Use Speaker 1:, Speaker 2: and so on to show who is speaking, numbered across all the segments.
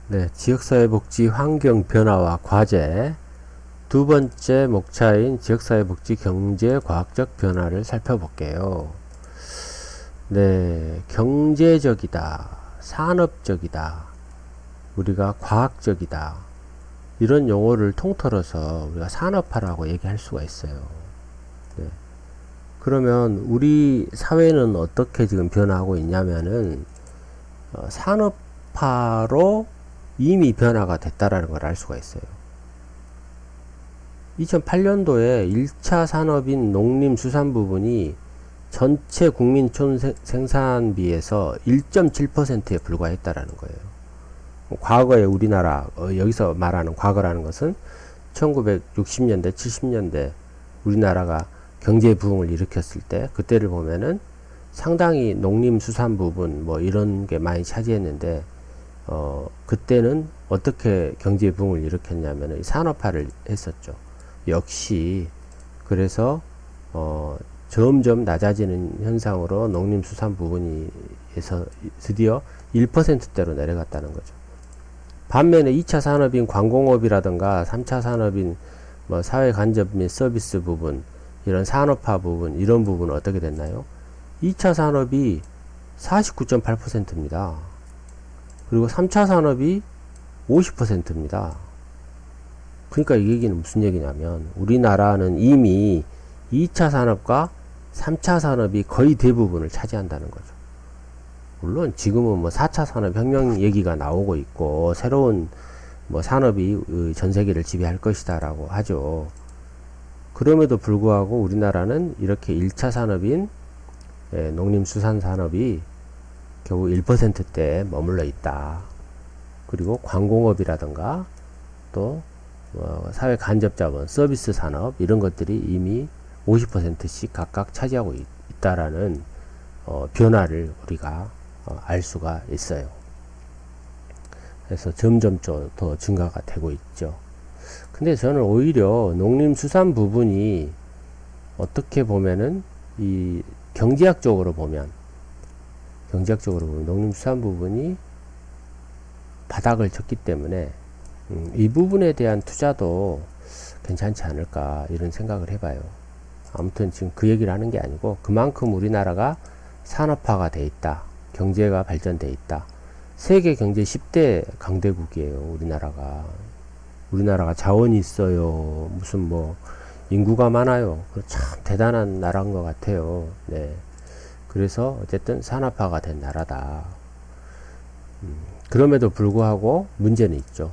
Speaker 1: 네, 지역사회복지 환경 변화와 과제 두 번째 목차인 지역사회복지 경제 과학적 변화를 살펴볼게요. 네, 경제적이다, 산업적이다, 우리가 과학적이다 이런 용어를 통틀어서 우리가 산업화라고 얘기할 수가 있어요. 네. 그러면 우리 사회는 어떻게 지금 변화하고 있냐면은 산업화로 이미 변화가 됐다라는 걸 알 수가 있어요. 2008년도에 1차 산업인 농림수산 부분이 전체 국민 생산비에서 1.7%에 불과했다라는 거예요. 과거에 우리나라, 여기서 말하는 과거라는 것은 1960년대, 70년대 우리나라가 경제 부흥을 일으켰을 때, 그때를 보면은 상당히 농림수산 부분, 뭐 이런 게 많이 차지했는데, 그때는 어떻게 경제 부흥을 일으켰냐면 산업화를 했었죠. 역시 그래서 점점 낮아지는 현상으로 농림수산 부분에서 드디어 1%대로 내려갔다는 거죠. 반면에 2차 산업인 관공업이라든가 3차 산업인 뭐 사회 간접 및 서비스 부분, 이런 산업화 부분, 이런 부분은 어떻게 됐나요? 2차 산업이 49.8%입니다. 그리고 3차 산업이 50%입니다. 그러니까 이 얘기는 무슨 얘기냐면 우리나라는 이미 2차 산업과 3차 산업이 거의 대부분을 차지한다는 거죠. 물론 지금은 뭐 4차 산업혁명 얘기가 나오고 있고 새로운 뭐 산업이 전 세계를 지배할 것이다 라고 하죠. 그럼에도 불구하고 우리나라는 이렇게 1차 산업인 농림수산산업이 겨우 1%대에 머물러 있다. 그리고 관공업이라든가 또 사회 간접자본, 서비스 산업 이런 것들이 이미 50%씩 각각 차지하고 있다라는 변화를 우리가 알 수가 있어요. 그래서 점점 더 증가가 되고 있죠. 근데 저는 오히려 농림수산 부분이 어떻게 보면은 이 경제학적으로 보면 농림수산 부분이 바닥을 쳤기 때문에 이 부분에 대한 투자도 괜찮지 않을까 이런 생각을 해봐요. 아무튼 지금 그 얘기를 하는 게 아니고 그만큼 우리나라가 산업화가 돼 있다. 경제가 발전돼 있다. 세계 경제 10대 강대국이에요. 우리나라가 자원이 있어요. 무슨 뭐 인구가 많아요. 참 대단한 나라인 것 같아요. 네. 그래서 어쨌든 산업화가 된 나라다. 그럼에도 불구하고 문제는 있죠.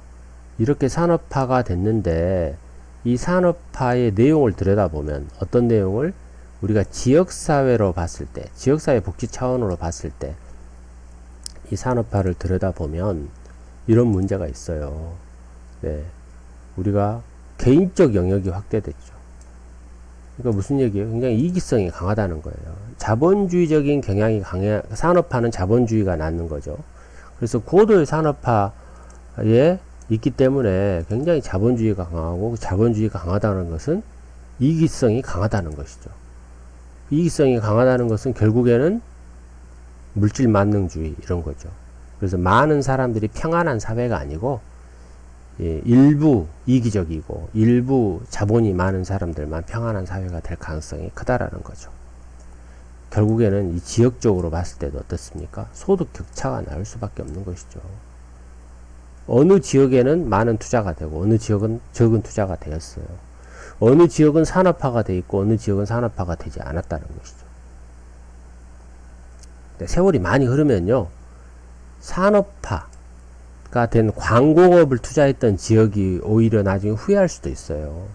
Speaker 1: 이렇게 산업화가 됐는데 이 산업화의 내용을 들여다보면 어떤 내용을 우리가 지역사회로 봤을 때, 지역사회 복지 차원으로 봤을 때 이 산업화를 들여다보면 이런 문제가 있어요. 네. 우리가 개인적 영역이 확대됐죠. 그러니까 무슨 얘기예요? 굉장히 이기성이 강하다는 거예요. 자본주의적인 경향이 산업화는 자본주의가 낳는 거죠. 그래서 고도의 산업화에 있기 때문에 굉장히 자본주의가 강하고, 자본주의가 강하다는 것은 이기성이 강하다는 것이죠. 이기성이 강하다는 것은 결국에는 물질 만능주의 이런 거죠. 그래서 많은 사람들이 평안한 사회가 아니고 일부 이기적이고 일부 자본이 많은 사람들만 평안한 사회가 될 가능성이 크다라는 거죠. 결국에는 이 지역적으로 봤을 때도 어떻습니까? 소득 격차가 나올 수밖에 없는 것이죠. 어느 지역에는 많은 투자가 되고 어느 지역은 적은 투자가 되었어요. 어느 지역은 산업화가 돼 있고 어느 지역은 산업화가 되지 않았다는 것이죠. 세월이 많이 흐르면요, 산업화가 된 광공업을 투자했던 지역이 오히려 나중에 후회할 수도 있어요.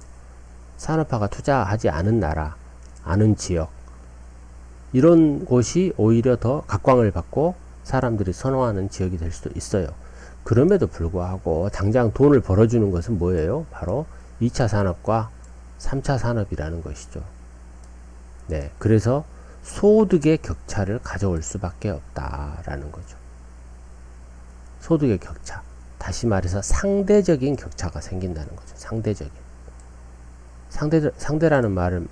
Speaker 1: 산업화가 투자하지 않은 나라, 않은 지역, 이런 곳이 오히려 더 각광을 받고 사람들이 선호하는 지역이 될 수도 있어요. 그럼에도 불구하고 당장 돈을 벌어주는 것은 뭐예요? 바로 2차 산업과 3차 산업이라는 것이죠. 네, 그래서 소득의 격차를 가져올 수밖에 없다라는 거죠. 소득의 격차. 다시 말해서 상대적인 격차가 생긴다는 거죠. 상대라는 말을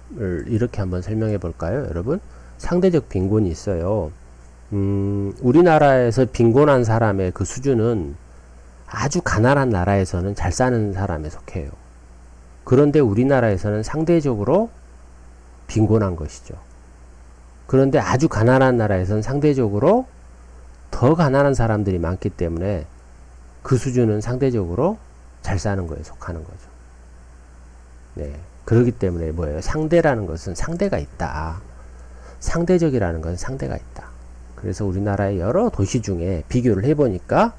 Speaker 1: 이렇게 한번 설명해 볼까요, 여러분? 상대적 빈곤이 있어요. 우리나라에서 빈곤한 사람의 그 수준은 아주 가난한 나라에서는 잘 사는 사람에 속해요. 그런데 우리나라에서는 상대적으로 빈곤한 것이죠. 그런데 아주 가난한 나라에서는 상대적으로 더 가난한 사람들이 많기 때문에 그 수준은 상대적으로 잘 사는 거에 속하는 거죠. 네. 그렇기 때문에 뭐예요? 상대라는 것은 상대가 있다. 상대적이라는 것은 상대가 있다. 그래서 우리나라의 여러 도시 중에 비교를 해보니까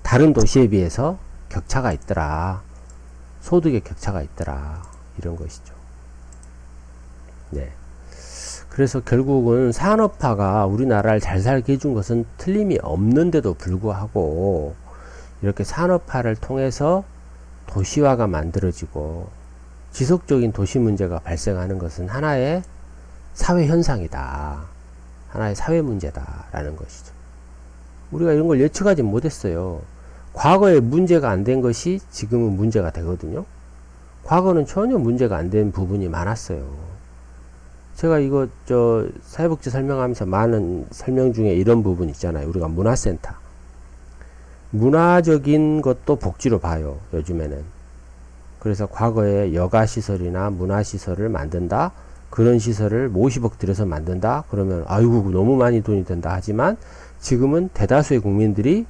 Speaker 1: 다른 도시에 비해서 격차가 있더라. 소득의 격차가 있더라. 이런 것이죠. 네. 그래서 결국은 산업화가 우리나라를 잘 살게 해준 것은 틀림이 없는데도 불구하고 이렇게 산업화를 통해서 도시화가 만들어지고 지속적인 도시 문제가 발생하는 것은 하나의 사회 현상이다. 하나의 사회 문제다라는 것이죠. 우리가 이런 걸 예측하지 못했어요. 과거에 문제가 안 된 것이 지금은 문제가 되거든요. 과거는 전혀 문제가 안 된 부분이 많았어요. 제가 이거 사회복지 설명하면서 많은 설명 중에 이런 부분 있잖아요. 우리가 문화센터. 문화적인 것도 복지로 봐요. 요즘에는. 그래서 과거에 여가시설이나 문화시설을 만든다. 그런 시설을 뭐 50억 들여서 만든다. 그러면 아이고 너무 많이 돈이 든다. 하지만 지금은 대다수의 국민들이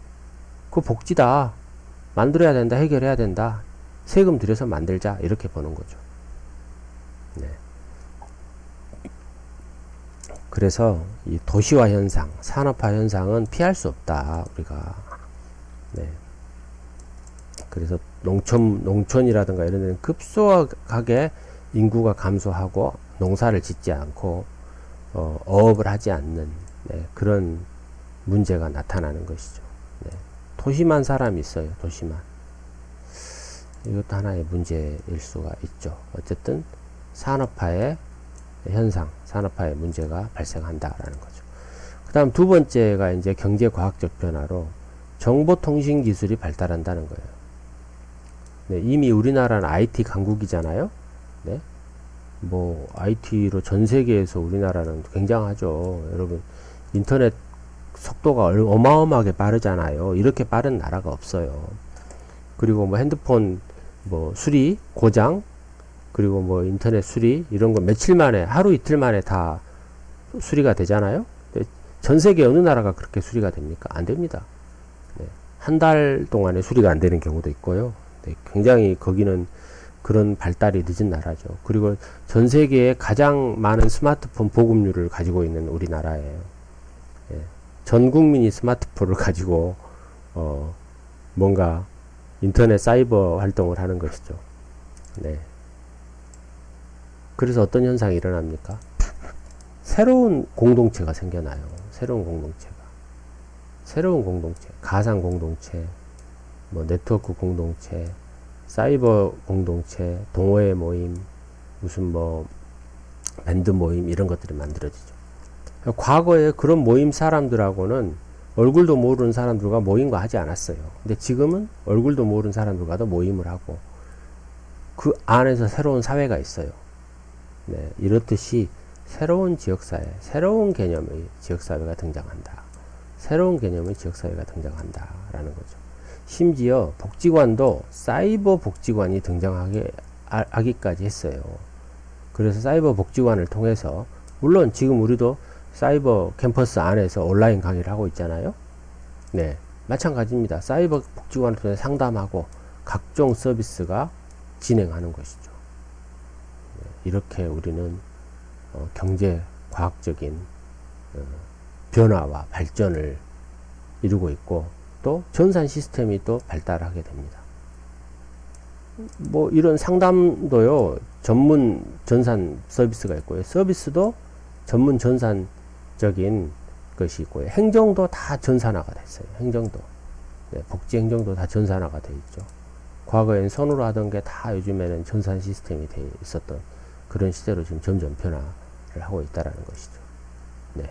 Speaker 1: 그 복지다. 만들어야 된다. 해결해야 된다. 세금 들여서 만들자. 이렇게 보는 거죠. 네. 그래서 이 도시화 현상, 산업화 현상은 피할 수 없다. 우리가. 네. 그래서 농촌이라든가 이런 데는 급속하게 인구가 감소하고 농사를 짓지 않고 어업을 하지 않는 그런 문제가 나타나는 것이죠. 네. 도시만 사람이 있어요. 도시만. 이것도 하나의 문제일 수가 있죠. 어쨌든 산업화의 현상, 산업화의 문제가 발생한다라는 거죠. 그 다음 두 번째가 이제 경제과학적 변화로 정보통신 기술이 발달한다는 거예요. 네, 이미 우리나라는 IT 강국이잖아요. 네? 뭐 IT로 전 세계에서 우리나라는 굉장하죠. 여러분 인터넷 속도가 어마어마하게 빠르잖아요. 이렇게 빠른 나라가 없어요. 그리고 뭐 핸드폰 뭐 수리, 고장, 그리고 뭐 인터넷 수리 이런 거 며칠 만에 하루 이틀 만에 다 수리가 되잖아요. 전 세계 어느 나라가 그렇게 수리가 됩니까? 안 됩니다. 네. 한 달 동안에 수리가 안 되는 경우도 있고요. 네. 굉장히 거기는 그런 발달이 늦은 나라죠. 그리고 전 세계에 가장 많은 스마트폰 보급률을 가지고 있는 우리나라예요. 예. 전 국민이 스마트폰을 가지고 뭔가 인터넷 사이버 활동을 하는 것이죠. 네. 그래서 어떤 현상이 일어납니까? 새로운 공동체가 생겨나요. 새로운 공동체, 가상 공동체, 뭐 네트워크 공동체, 사이버 공동체, 동호회 모임, 무슨 뭐 밴드 모임 이런 것들이 만들어지죠. 과거에 그런 모임 사람들하고는 얼굴도 모르는 사람들과 모임과 하지 않았어요. 근데 지금은 얼굴도 모르는 사람들과도 모임을 하고 그 안에서 새로운 사회가 있어요. 네, 이렇듯이 새로운 지역사회, 새로운 개념의 지역사회가 등장한다. 새로운 개념의 지역사회가 등장한다라는 거죠. 심지어 복지관도 사이버 복지관이 등장하기까지 했어요. 그래서 사이버 복지관을 통해서 물론 지금 우리도 사이버 캠퍼스 안에서 온라인 강의를 하고 있잖아요. 네, 마찬가지입니다. 사이버 복지관을 통해 상담하고 각종 서비스가 진행하는 것이죠. 네, 이렇게 우리는 경제 과학적인 변화와 발전을 이루고 있고 또 전산 시스템이 또 발달하게 됩니다. 뭐 이런 상담도요, 전문 전산 서비스가 있고요. 서비스도 전문 전산적인 것이 있고요. 행정도 다 전산화가 됐어요. 행정도. 네, 복지 행정도 다 전산화가 되어 있죠. 과거엔 손으로 하던 게 다 요즘에는 전산 시스템이 되어 있었던 그런 시대로 지금 점점 변화를 하고 있다라는 것이죠. 네.